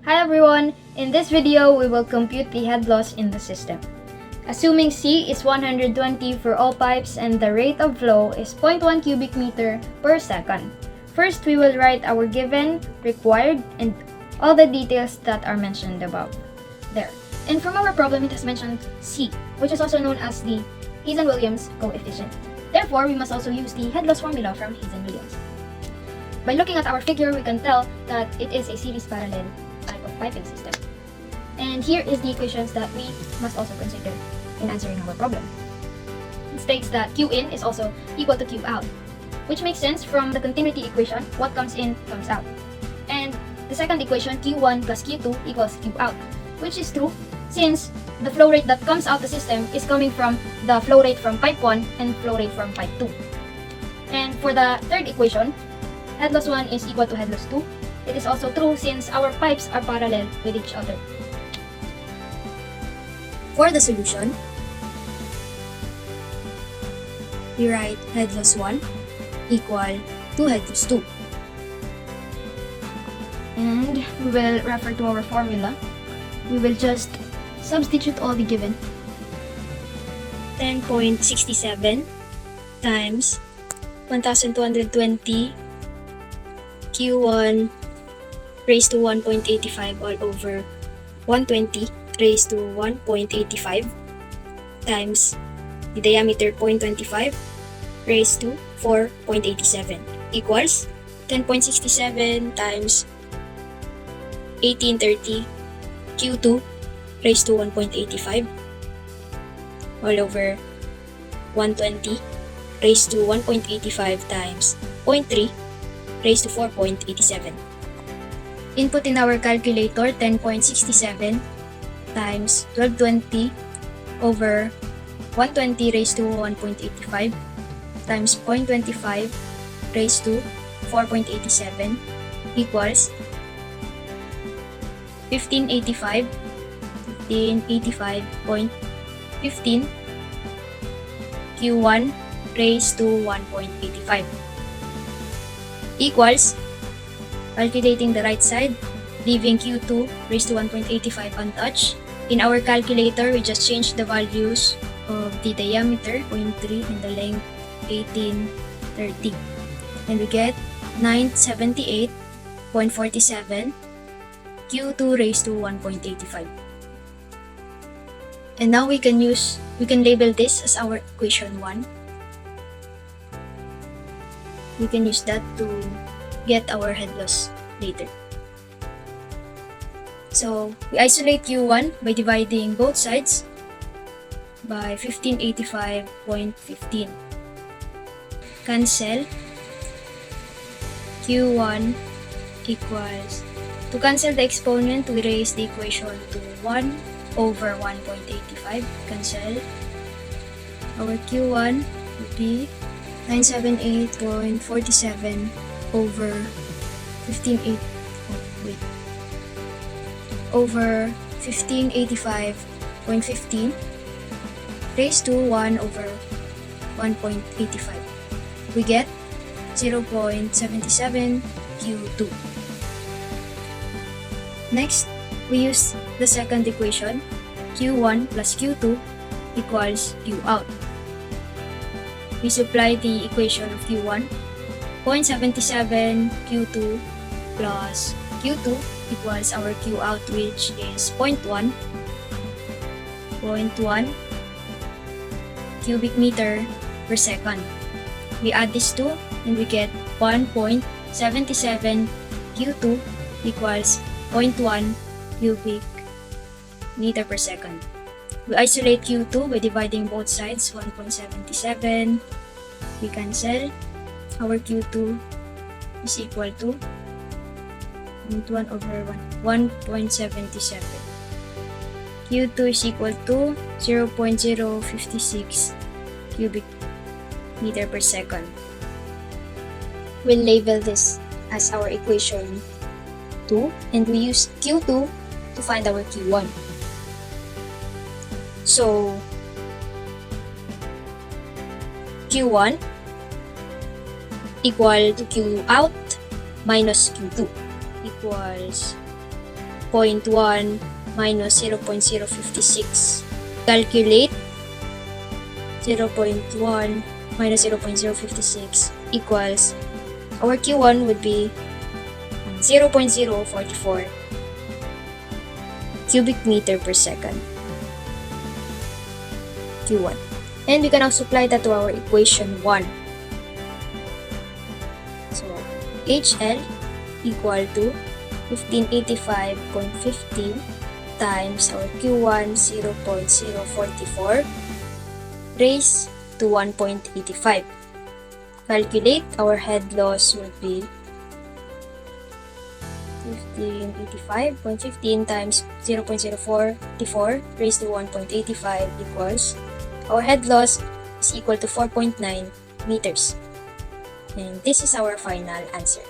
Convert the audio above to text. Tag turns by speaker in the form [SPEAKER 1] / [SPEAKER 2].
[SPEAKER 1] Hi everyone! In this video, we will compute the head loss in the system. Assuming C is 120 for all pipes and the rate of flow is 0.1 cubic meter per second. First, we will write our given, required, and all the details that are mentioned above. There. And from our problem, it has mentioned C, which is also known as the Hazen-Williams coefficient. Therefore, we must also use the head loss formula from Hazen-Williams. By looking at our figure, we can tell that it is a series parallel type of piping system. And here is the equations that we must also consider in answering our problem. It states that Q in is also equal to Q out, which makes sense from the continuity equation. What comes in comes out. And the second equation, Q1 plus Q2 equals Q out, which is true since the flow rate that comes out the system is coming from the flow rate from pipe 1 and flow rate from pipe 2. And for the third equation, head loss 1 is equal to head loss 2. It is also true since our pipes are parallel with each other.
[SPEAKER 2] For the solution, we write head loss 1 equal to head loss 2.
[SPEAKER 1] And we will refer to our formula. We will just substitute all the given.
[SPEAKER 2] 10.67 times 1220 Q1 raised to 1.85 all over 120 raised to 1.85 times the diameter 0.25 raised to 4.87 equals 10.67 times 1830 Q2 raised to 1.85 all over 120 raised to 1.85 times 0.3 raised to 4.87. Input in our calculator 10.67 times 1220 over 120 raised to 1.85 times 0.25 raised to 4.87 equals 1585.15 Q1 raised to 1.85 equals, calculating the right side, leaving Q2 raised to 1.85 untouched. In our calculator, we just change the values of the diameter 0.3 and the length 1830, and we get 978.47 Q2 raised to 1.85. And now we can label this as our equation 1. We can use that to get our head loss later. So we isolate Q1 by dividing both sides by 1585.15. Cancel. Q1 equals, to cancel the exponent, we raise the equation to 1 over 1.85. Cancel. Our Q1 would be 978.47 over 1585.15 raised to 1 over 1.85. We get 0.77 Q2. Next, we use the second equation, Q1 plus Q2 equals Q out. We supply the equation of Q1, 0.77 Q2 plus Q2 equals our Q out, which is 0.1 cubic meter per second. We add these two and we get 1.77 Q2 equals 0.1 cubic meter per second. We isolate Q2 by dividing both sides, 1.77. We cancel. Our Q2 is equal to 1 over 1.77. Q2 is equal to 0.056 cubic meter per second. We'll label this as our equation 2 and we use Q2 to find our Q1. So, Q1 equal to Q out minus Q2 equals 0.1 minus 0.056. Calculate 0.1 minus 0.056 equals, our Q1 would be 0.044 cubic meter per second. Q1. And we can now supply that to our equation 1. So, HL equal to 1585.15 times our Q1 0.044 raised to 1.85. Calculate, our head loss would be 1585.15 times 0.044 raised to 1.85 equals, our head loss is equal to 4.9 meters. And this is our final answer.